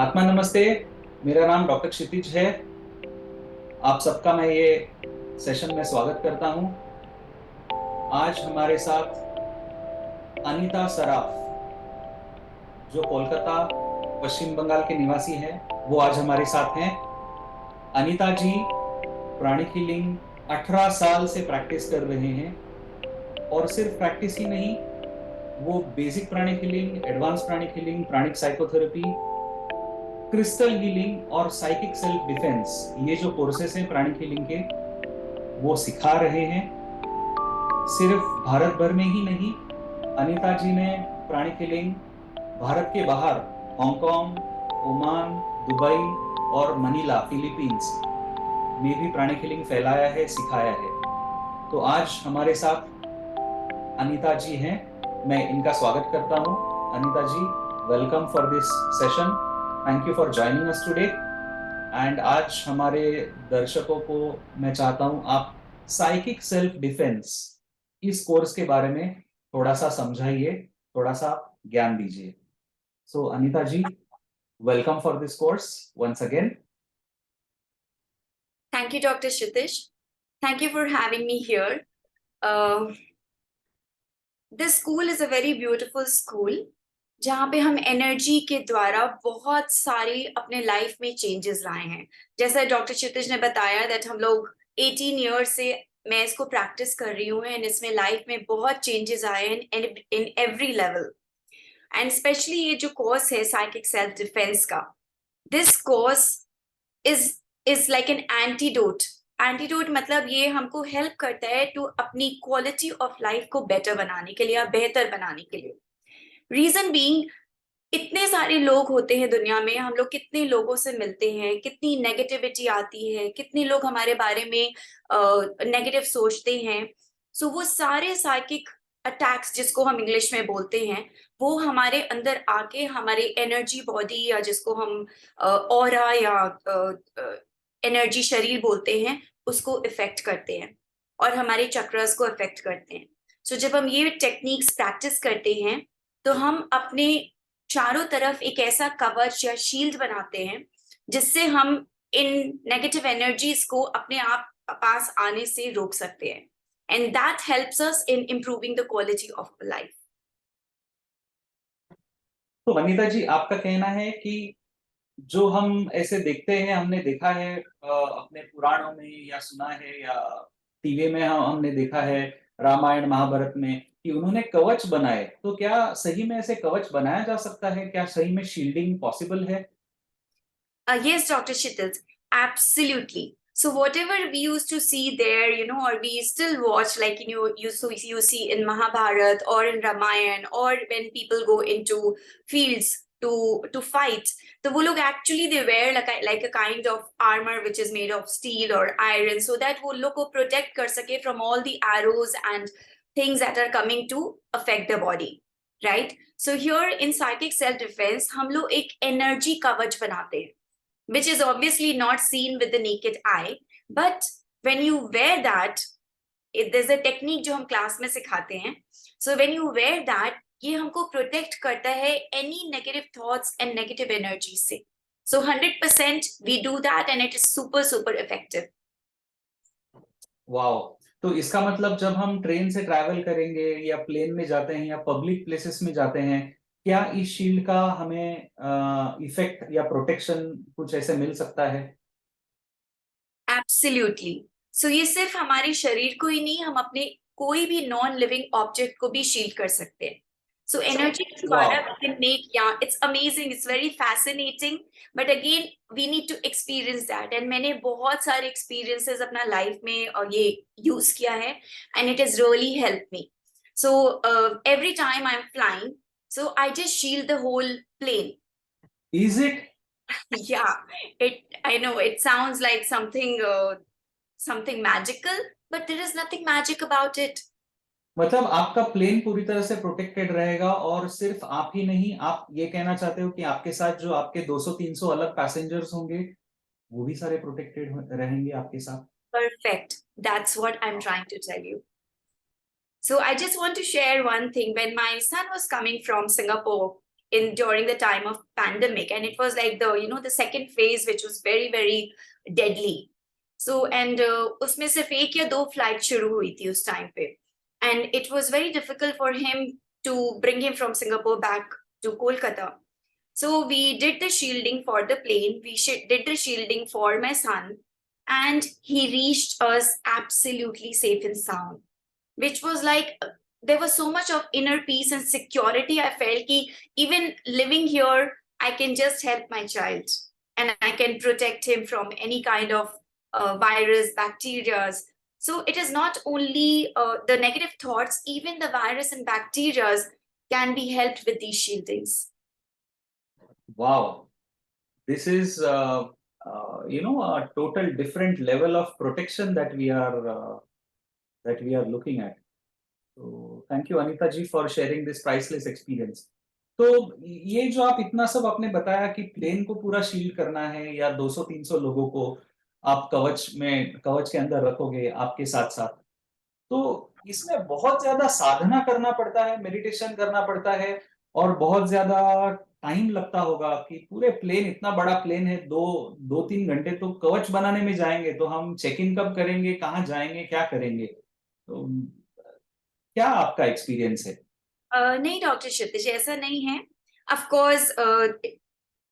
आत्मा नमस्ते। मेरा नाम डॉक्टर क्षितिज है। आप सबका मैं ये सेशन में स्वागत करता हूँ। आज हमारे साथ अनीता सराफ, जो कोलकाता पश्चिम बंगाल के निवासी हैं, वो आज हमारे साथ हैं। अनीता जी प्राणिक हीलिंग 18 साल से प्रैक्टिस कर रहे हैं, और सिर्फ प्रैक्टिस ही नहीं, वो basic pranic healing, advance pranic healing, pranic psychotherapy, crystal healing और साइकिक सेल्फ डिफेंस, ये जो कोर्सेस हैं प्राणिक हीलिंग के, वो सिखा रहे हैं। सिर्फ भारत भर में ही नहीं, अनीता जी ने प्राणिक हीलिंग भारत के बाहर हांगकांग, ओमान, दुबई और मनीला फिलीपींस में भी प्राणिक हीलिंग फैलाया है, सिखाया है। तो आज हमारे साथ अनीता जी हैं। मैं इनका स्वागत करता हूं। Anita ji, welcome for this session. Thank you for joining us today. And आज हमारे दर्शकों को मैं चाहता हूं आप साइकिक सेल्फ डिफेंस इस कोर्स के बारे में थोड़ा सा समझाइए, थोड़ा सा ज्ञान दीजिए। So Anita ji, welcome for this course once again. Thank you, Dr. Shitish. Thank you for having me here. This school is a very beautiful school, जहाँ पे हम एनर्जी के द्वारा बहुत सारी अपने लाइफ में चेंजेस लाए हैं। जैसा डॉक्टर क्षितिज ने बताया दैट हम लोग 18 ईयर्स से मैं इसको प्रैक्टिस कर रही हूँ एंड इसमें लाइफ में बहुत चेंजेस आए हैं in every level. And specially ये जो कोर्स है साइकिक सेल्फ डिफेंस का, this course is is like an antidote. Antidote मतलब ये हमको हेल्प करता है टू अपनी क्वालिटी ऑफ लाइफ को बेटर बनाने के लिए या बेहतर बनाने के लिए। रीजन बीइंग, इतने सारे लोग होते हैं दुनिया में, हम लोग कितने लोगों से मिलते हैं, कितनी नेगेटिविटी आती है, कितने लोग हमारे बारे में नेगेटिव सोचते हैं। सो वो सारे साइकिक अटैक्स जिसको हम इंग्लिश में बोलते हैं, वो हमारे अंदर आके हमारे एनर्जी बॉडी या जिसको हम ऑरा या एनर्जी शरीर बोलते हैं, उसको इफेक्ट करते हैं और हमारे चक्रस को इफेक्ट करते हैं। सो जब हम ये टेक्निक्स प्रैक्टिस करते हैं तो हम अपने चारों तरफ एक ऐसा कवच या शील्ड बनाते हैं जिससे हम इन नेगेटिव एनर्जीज को अपने आप पास आने से रोक सकते हैं। And that helps us in improving the quality of life. तो अनीता जी, आपका कहना है कि जो हम ऐसे देखते हैं, हमने देखा है अपने पुराणों में या सुना है या टीवी में हमने देखा है, रामायण महाभारत में, कि उन्होंने कवच बनाए। तो क्या सही में ऐसे कवच बनाया जा सकता है? क्या सही में शील्डिंग पॉसिबल है? Yes, Dr. Shitals, absolutely. So whatever we used to see there, or we still watch, like you see in Mahabharat or in Ramayana, or when people go into fields to fight, the वो लोग actually they wear like a kind of armor which is made of steel or iron, so that वो लोग को protect कर सके from all the arrows and things that are coming to affect the body, right? So here in psychic self defense, हम लोग एक energy कवच बनाते हैं, which is obviously not seen with the naked eye, but when you wear that, there's a technique जो हम class में सिखाते हैं. So when you wear that, ये हमको प्रोटेक्ट करता है any negative thoughts and negative energy से. So 100% we do that and it is super effective. Wow! तो इसका मतलब जब हम ट्रेन से ट्रैवल करेंगे या प्लेन में जाते हैं या पब्लिक प्लेसेस में जाते हैं, क्या इस शील्ड का हमें इफेक्ट या प्रोटेक्शन कुछ ऐसे मिल सकता है? Absolutely. So ये सिर्फ हमारे शरीर को ही नहीं, हम अपने कोई भी नॉन लिविंग ऑब्जेक्ट को भी शील्ड कर सकते हैं. So energy के द्वारा we can make, yeah, it's amazing, it's very fascinating, but again we need to experience that. And मैंने बहुत सारे experiences अपना लाइफ में और ये यूज किया है and it has really helped me. So every time I'm flying, so I just shield the whole plane. Is it? Yeah, I know it sounds like something magical, but there is nothing magic about it. मतलब आपका plane पूरी तरह से protected रहेगा, और सिर्फ आप ही नहीं, आप ये कहना चाहते हो कि आपके साथ जो आपके 200-300 अलग पैसेंजर्स होंगे, वो भी सारे प्रोटेक्टेड रहेंगे आपके साथ? Perfect. That's what I'm trying to tell you. So I just want to share one thing. When my son was coming from Singapore in during the time of pandemic, and it was like the second phase, which was very very deadly. So and उसमें सिर्फ एक या दो flight शुरू हुई थी उस time पे, and it was very difficult for him to bring him from Singapore back to Kolkata. So we did the shielding for the plane, did the shielding for my son, and he reached us absolutely safe and sound, which was like there was so much of inner peace and security. I felt that even living here, I can just help my child and I can protect him from any kind of virus, bacteria. So it is not only the negative thoughts, even the virus and bacteria can be helped with these shieldings. Wow, this is a total different level of protection that we are looking at. So thank you Anita ji for sharing this priceless experience. तो ये जो आप इतना सब आपने बताया कि plane को पूरा शील्ड करना है या 200-300 लोगों को आप कवच के अंदर रखोगे आपके साथ साथ, तो इसमें बहुत ज्यादा साधना करना पड़ता है, मेडिटेशन करना पड़ता है और बहुत ज्यादा टाइम लगता होगा कि पूरे प्लेन, इतना बड़ा प्लेन है, 2-3 घंटे तो कवच बनाने में जाएंगे, तो हम चेक इन कब करेंगे, कहाँ जाएंगे, क्या करेंगे? तो क्या आपका एक्सपीरियंस है? नहीं डॉक्टर क्षितिज, ऐसा नहीं है. Of course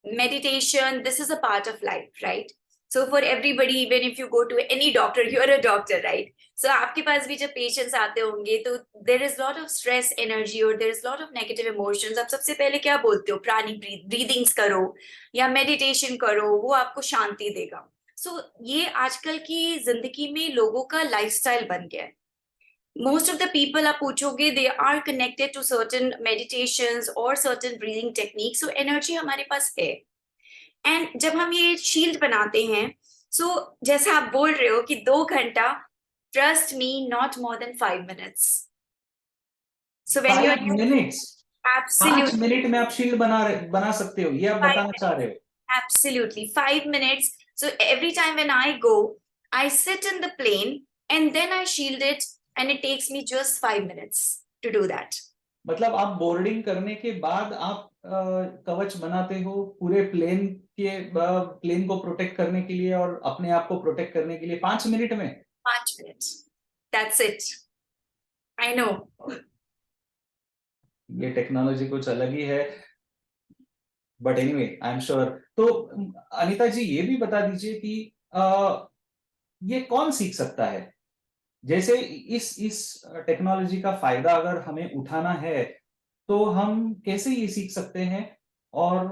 meditation, this is a part of life, right? So for everybody, even if you go to any doctor, you're a doctor, right? So आपके पास भी जब patients आते होंगे तो there is lot of stress energy or there is lot of negative emotions. आप सबसे पहले क्या बोलते हो? प्राणिक breathings करो या meditation करो, वो आपको शांति देगा. So ये आजकल की जिंदगी में लोगों का lifestyle बन गया है. Most of the people आप पूछोगे, they are connected to certain meditations or certain breathing techniques. So energy हमारे पास है. And जब हम ये शील्ड बनाते हैं, so जैसा आप बोल रहे हो कि 2 घंटा, trust me, not more than 5 minutes. So when you 5 minutes? 5 absolutely minute में आप शील्ड बना सकते हो, ये आप 5 बताना चाह रहे हो? absolutely 5 minutes. So every time when I go, I sit in the plane and then I shield it, and it takes me just 5 minutes to do that. मतलब आप बोर्डिंग करने के बाद आप कवच बनाते हो पूरे प्लेन को प्रोटेक्ट करने के लिए और अपने आप को प्रोटेक्ट करने के लिए 5 मिनट में? 5 minutes. That's it. I know. ये टेक्नोलॉजी कुछ अलग ही है, but anyway I am sure. तो अनीता जी ये भी बता दीजिए कि ये कौन सीख सकता है? जैसे इस टेक्नोलॉजी का फायदा अगर हमें उठाना है तो हम कैसे ये सीख सकते हैं और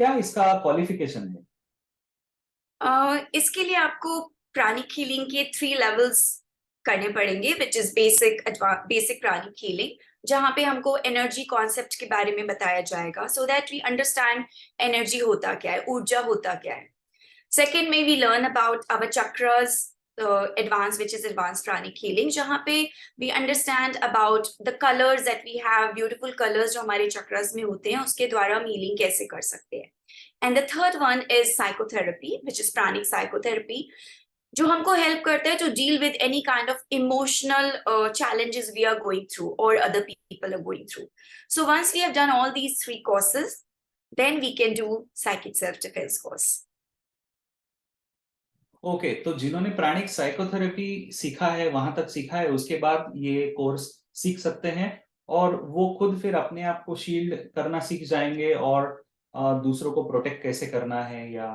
क्या इसका क्वालिफिकेशन है? इसके लिए आपको प्राणिक हीलिंग के 3 लेवल्स करने पड़ेंगे, which is basic pranic healing, जहां पे हमको एनर्जी कॉन्सेप्ट के बारे में बताया जाएगा, so that we understand energy होता क्या है, ऊर्जा होता क्या है. सेकेंड में we learn about our chakras, which is advanced pranic healing, जहाँ पे we understand about the colors that we have, beautiful colors जो हमारे चक्रास में होते हैं, उसके द्वारा हम healing कैसे कर सकते हैं. And the third one is psychotherapy, which is pranic psychotherapy, जो हमको help करता है to deal with any kind of emotional challenges we are going through or other people are going through. So once we have done all these 3 courses, then we can do psychic self-defense course. Okay, तो जिन्होंने प्राणिक psychotherapy सीखा है, वहां तक सीखा है, उसके बाद ये कोर्स सीख सकते हैं और वो खुद फिर अपने आप को शील्ड करना सीख जाएंगे और दूसरों को प्रोटेक्ट कैसे करना है. या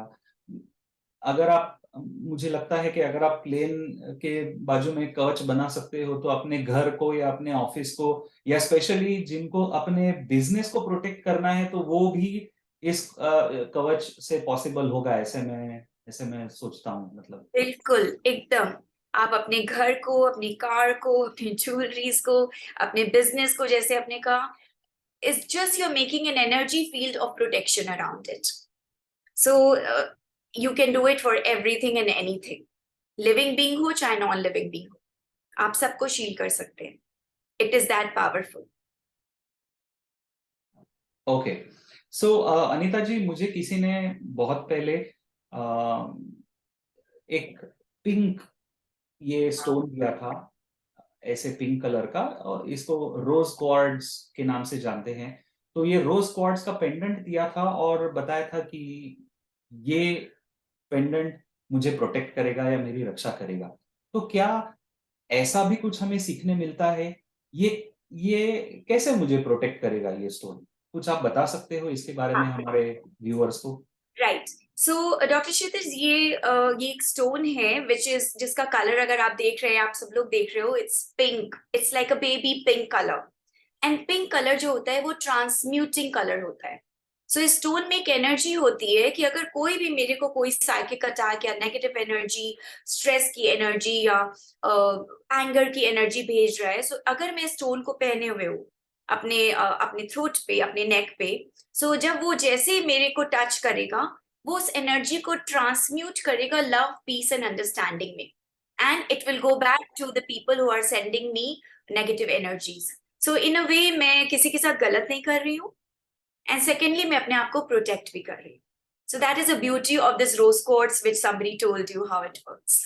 अगर आप, मुझे लगता है कि अगर आप प्लेन के बाजू में कवच बना सकते हो तो अपने घर को या अपने ऑफिस को या स्पेशली जिनको अपने बिजनेस को प्रोटेक्ट करना है तो वो भी इस कवच से पॉसिबल होगा, ऐसे मैं सोचता हूँ. मतलब बिल्कुल, एकदम. आप अपने घर को, अपनी कार को, अपनी ज्वेलरीज को, अपने बिजनेस को, जैसे आपने कहा, it's just you're making an energy field of protection around it. So you can do it for everything and anything. Living being हो चाहे नॉन लिविंग बीइंग हो, आप सबको शील कर सकते हैं. It is that powerful. Okay, so Anita ji, मुझे किसी ने बहुत पहले एक पिंक ये स्टोन दिया था, ऐसे पिंक कलर का, और इसको रोज क्वार्ट्ज के नाम से जानते हैं. तो ये रोज क्वार्ट्ज का पेंडेंट दिया था और बताया था कि ये पेंडेंट मुझे प्रोटेक्ट करेगा या मेरी रक्षा करेगा। तो क्या ऐसा भी कुछ हमें सीखने मिलता है? ये ये कैसे मुझे प्रोटेक्ट करेगा ये स्टोन? कुछ आप बता सकते हो इसके बारे में हाँ, हमारे व्यूअर्स को? राइट। सो डॉक्टर क्षितिज, ये एक स्टोन है विच इज जिसका कलर अगर आप देख रहे हैं, आप सब लोग देख रहे हो, it's pink, it's like a baby pink colour. And pink colour जो होता है वो ट्रांसम्यूटिंग कलर होता है। सो इस स्टोन में एक एनर्जी होती है कि अगर कोई भी मेरे को कोई साइकिक अटैक या नेगेटिव एनर्जी, स्ट्रेस की एनर्जी या एंगर की एनर्जी भेज रहा है, सो अगर मैं स्टोन को पहने हुए हूँ अपने थ्रोट पे, अपने नेक पे, सो जब वो जैसे ही मेरे को टच करेगा, वो उस एनर्जी को ट्रांसम्यूट करेगा लव, पीस एंड अंडरस्टैंडिंग में, and it will go back to the people who are sending me negative energies. So in a way मैं किसी के साथ गलत नहीं कर रही हूँ, एंड सेकेंडली मैं अपने आप को प्रोटेक्ट भी कर रही हूँ। So that is the beauty of this rose quartz which somebody told you how it works.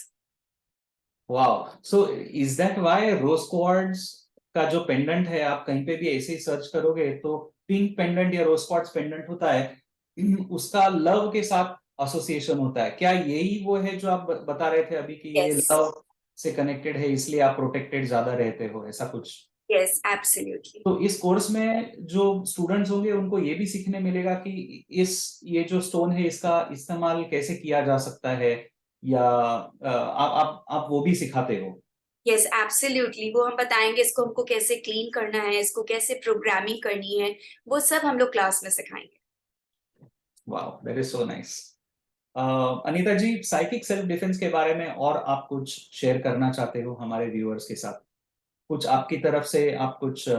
Wow! So is that why rose quartz का जो पेंडेंट है, आप कहीं पे भी ऐसे ही सर्च करोगे तो पिंक पेंडेंट या रोज क्वार्ट्ज पेंडेंट होता है, उसका लव के साथ एसोसिएशन होता है। क्या यही वो है जो आप बता रहे थे अभी कि ये Yes, लव से कनेक्टेड है इसलिए आप प्रोटेक्टेड ज्यादा रहते हो, ऐसा कुछ? yes, absolutely. तो इस कोर्स में जो स्टूडेंट्स होंगे उनको ये भी सीखने मिलेगा कि इस ये जो स्टोन है इसका इस्तेमाल कैसे किया जा सकता है, या आप वो भी सिखाते हो? यस, एब्सोल्युटली, वो हम बताएंगे इसको हमको कैसे क्लीन करना है, इसको कैसे प्रोग्रामिंग करनी है, वो सब हम लोग क्लास में सिखाएंगे। Wow, that is so nice. Anita ji, psychic self defence के बारे में और आप कुछ शेयर करना चाहते हो हमारे व्यूअर्स के साथ? कुछ आपकी तरफ से आप कुछ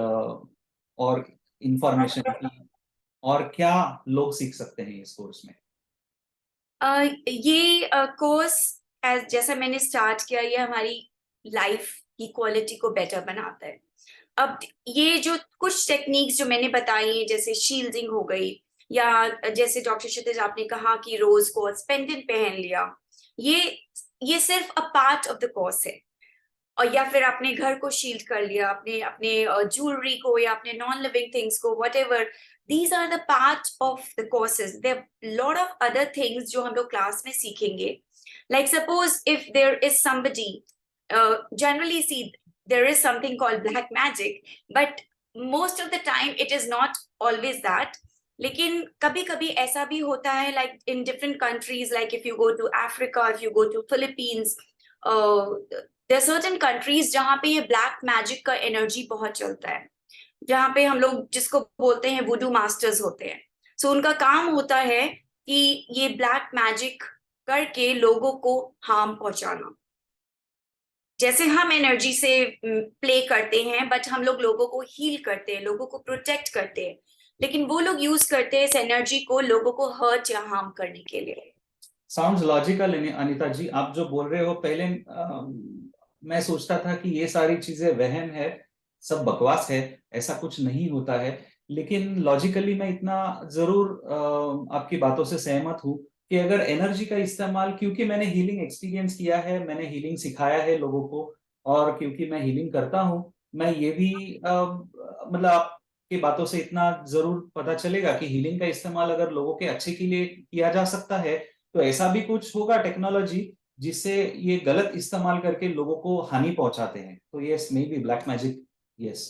और इंफॉर्मेशन की, और क्या लोग सीख सकते हैं इस कोर्स में? ये कोर्स जैसा मैंने स्टार्ट किया, ये हमारी लाइफ की क्वालिटी को बेटर बनाता है। अब ये जो कुछ टेक्निक्स जो मैंने बताई हैं, जैसे शील्डिंग हो गई, या जैसे डॉक्टर क्षितिज आपने कहा कि रोज कोर्स पेंडेंट पहन लिया, ये ये सिर्फ a part of the course है। और या फिर आपने घर को शील्ड कर लिया, अपने अपने ज्वेलरी को या अपने नॉन लिविंग थिंग्स को, whatever, these are the part of the courses. There lot of other things जो हम लोग क्लास में सीखेंगे। Like suppose if there is somebody, generally see, there is something called black magic, but most of the time it is not always that. लेकिन कभी कभी ऐसा भी होता है, like in different countries, like if you go to Africa, if you go to Philippines, there certain countries जहाँ पे ये ब्लैक मैजिक का एनर्जी बहुत चलता है, जहाँ पे हम लोग जिसको बोलते हैं वुडू मास्टर्स होते हैं। सो उनका काम होता है कि ये ब्लैक मैजिक करके लोगों को हार्म पहुंचाना। जैसे हम एनर्जी से प्ले करते हैं, बट हम लोग लोगों को हील करते हैं, लोगों को प्रोटेक्ट करते हैं, लेकिन वो लोग यूज करते हैं इस एनर्जी को लोगों को हर्ट या हार्म करने के लिए। साउंड्स लॉजिकल अनीता जी, आप जो बोल रहे हो, पहले मैं सोचता था कि ये सारी चीजें वहम है, सब बकवास है, ऐसा कुछ नहीं होता है। लेकिन लॉजिकली मैं इतना जरूर आपकी बातों से सहमत हूँ कि अगर एनर्जी का इस्तेमाल, क्योंकि मैंने हीलिंग एक्सपीरियंस किया है, मैंने हीलिंग सिखाया है लोगों को, और क्योंकि मैं हीलिंग करता हूँ, मैं ये भी मतलब आपकी बातों से इतना जरूर पता चलेगा कि हीलिंग का इस्तेमाल अगर लोगों के अच्छे के लिए किया जा सकता है, तो ऐसा भी कुछ होगा टेक्नोलॉजी जिससे ये गलत इस्तेमाल करके लोगों को हानि पहुंचाते हैं। तो yes, may be black magic, yes,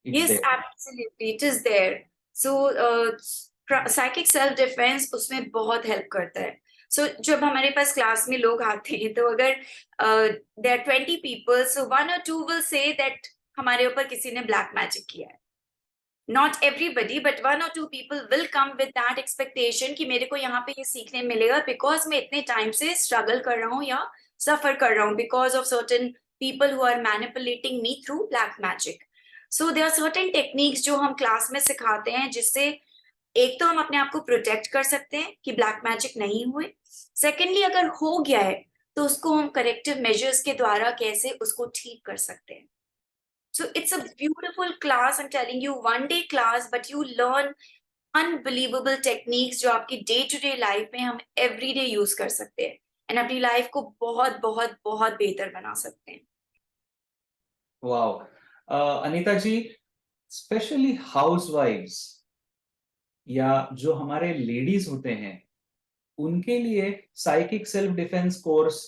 it's yes, there. Absolutely, it is there. So psychic self defence उसमें बहुत हेल्प करता है। सो जब हमारे पास क्लास में लोग आते हैं, तो अगर there are 20 people, so one or two will say that हमारे ऊपर किसी ने ब्लैक मैजिक किया है। Not everybody, but one or two people will come with that expectation कि मेरे को यहाँ पे ये सीखने मिलेगा बिकॉज मैं इतने टाइम से स्ट्रगल कर रहा हूँ या सफर कर रहा हूँ because of certain people who are manipulating me through black magic. So there are certain techniques जो हम क्लास में सिखाते हैं, जिससे एक तो हम अपने आप को प्रोटेक्ट कर सकते हैं कि ब्लैक मैजिक नहीं हुए। सेकेंडली, अगर हो गया है तो उसको हम करेक्टिव मेजर्स के द्वारा कैसे उसको ठीक कर सकते हैं। So it's a beautiful class. I'm telling you, one day class, but you learn unbelievable techniques जो आपकी डे टू डे लाइफ में हम एवरी डे यूज कर सकते हैं, एंड अपनी लाइफ को बहुत बहुत बहुत बेहतर बना सकते हैं। वाओ! अनीता जी, स्पेशली हाउसवाइफ्स या जो हमारे लेडीज होते हैं उनके लिए साइकिक सेल्फ डिफेंस कोर्स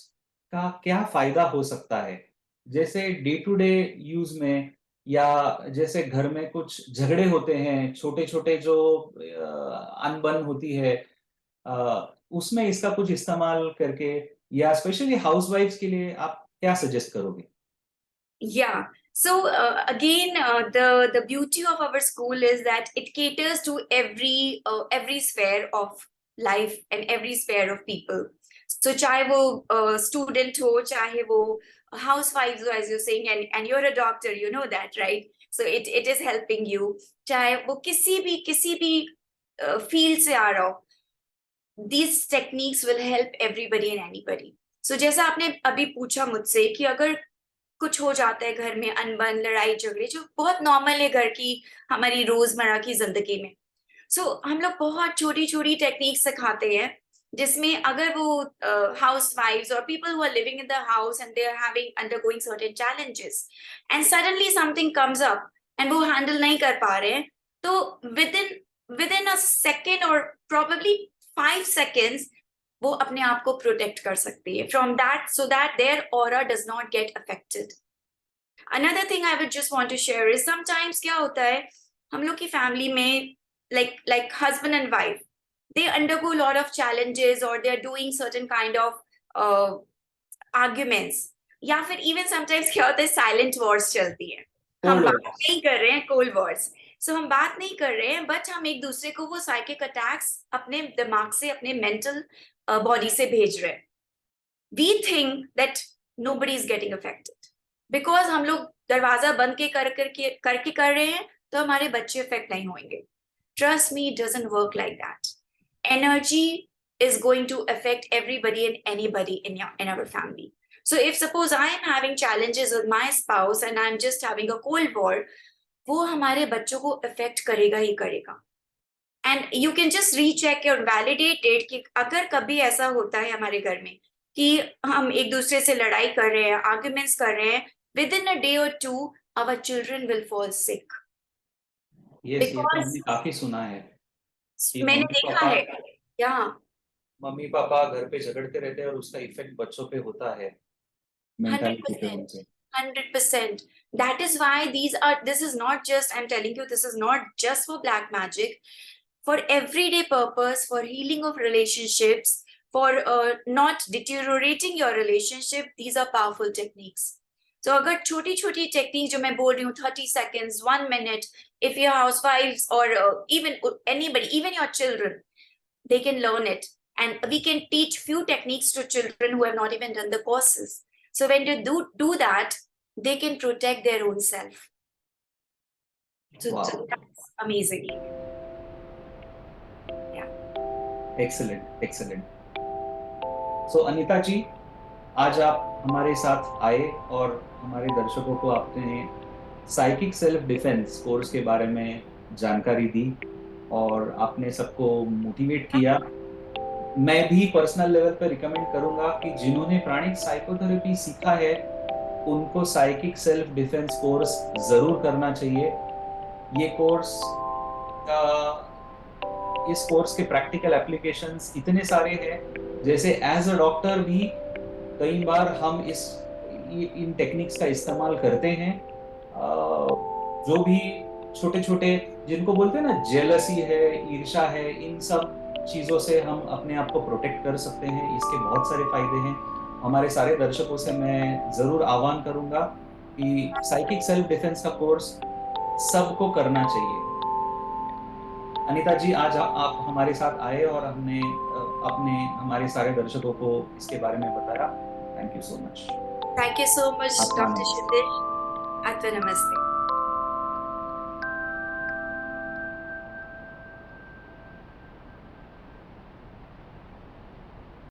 का क्या फायदा हो सकता है, जैसे डे टू डे यूज में, या जैसे घर में कुछ झगड़े होते हैं, छोटे छोटे जो अनबन होती है, उसमें इसका कुछ इस्तेमाल करके, या स्पेशली हाउसवाइफ्स के लिए आप क्या सजेस्ट करोगे? Yeah. So again, the beauty of our school is that it caters to every sphere of life and every sphere of people. So चाहे वो student हो, चाहे वो housewives हो, as you're saying, and you're a doctor, you know that, right? So it is helping you. चाहे वो किसी भी field से आ रहा हो, these techniques will help everybody and anybody. So जैसा आपने अभी पूछा मुझसे कि अगर कुछ हो जाता है घर में, अनबन, लड़ाई झगड़े, जो बहुत नॉर्मल है घर की, हमारी रोजमर्रा की जिंदगी में, हम लोग बहुत छोटी छोटी टेक्निक्स सिखाते हैं, जिसमें अगर वो हाउस वाइफ्स और people who are living in the house and they are having undergoing certain challenges and suddenly something comes up and वो हैंडल नहीं कर पा रहे हैं, तो within a second or probably 5 seconds वो अपने आप को प्रोटेक्ट कर सकती है from that, so that their aura does not get affected. Another thing I would just want to share is sometimes क्या होता है हम लोग की फैमिली में, like husband and wife, they undergo a lot of challenges or they are doing certain kind of arguments, या फिर even sometimes क्या होता है साइलेंट वॉर्स चलती है, हम कोल्ड बात वॉर। नहीं कर रहे हैं, कोल्ड वॉर्स. हम बात नहीं कर रहे हैं, बट हम एक दूसरे को वो साइकिक अटैक्स अपने दिमाग से, अपने मेंटल बॉडी से भेज रहे हैं. We think that nobody is getting affected because हम लोग दरवाजा बंद के करके कर रहे हैं, तो हमारे बच्चे अफेक्ट नहीं होंगे. Trust me, it doesn't work like that. Energy is going to affect everybody and anybody in our family. So if suppose I am having challenges with my spouse and I'm just having a cold war, वो हमारे बच्चों को affect करेगा ही करेगा. And you can just recheck और validate it कि अगर कभी ऐसा होता है हमारे घर में कि हम एक दूसरे से लड़ाई कर रहे हैं, arguments कर रहे हैं, within a day or two, our children will fall sick. Yes, ये तो Because हमने काफी सुना है कि मैंने देखा है, या मम्मी पापा घर पे झगड़ते रहते हैं और उसका इफेक्ट बच्चों पे होता है, मेंटालिटी पे 100%, उनसे। 100%. That is why this is not just, I'm telling you, this is not just for black magic. For everyday purpose, for healing of relationships, for not deteriorating your relationship, these are powerful techniques. So अगर छोटी छोटी technique जो मैं बोल रही हूँ, 30 seconds, 1 minute, if your housewives or even anybody, even your children, they can learn it. And we can teach few techniques to children who have not even done the courses. So when you do that, they can protect their own self. So that's amazing. Yeah. Excellent, excellent. So Anita ji, आज आप हमारे साथ आए और हमारे दर्शकों को आपने साइकिक सेल्फ डिफेंस कोर्स के बारे में जानकारी दी और आपने सबको मोटिवेट किया. मैं भी पर्सनल लेवल पर रिकमेंड करूंगा कि जिन्होंने प्राणिक साइकोथेरेपी सीखा है उनको साइकिक सेल्फ डिफेंस कोर्स जरूर करना चाहिए. ये कोर्स इस कोर्स के प्रैक्टिकल एप्लीकेशंस इतने सारे हैं, जैसे एज अ डॉक्टर भी कई बार हम इन टेक्निक्स का इस्तेमाल करते हैं. जो भी छोटे छोटे जिनको बोलते हैं ना, जेलसी है, ईर्ष्या है, इन सब चीजों से हम अपने आप को प्रोटेक्ट कर सकते हैं. इसके बहुत सारे फायदे हैं. हमारे सारे दर्शकों से मैं जरूर आह्वान करूंगा कि साइकिक सेल्फ डिफेंस का कोर्स सबको करना चाहिए. अनीता जी, आज आप हमारे साथ आए और हमने अपने हमारे सारे दर्शकों को इसके बारे में बताया. Thank you so much. Thank you so much, आपका Dr. नमस्ते. Shitish. Atva Namaste.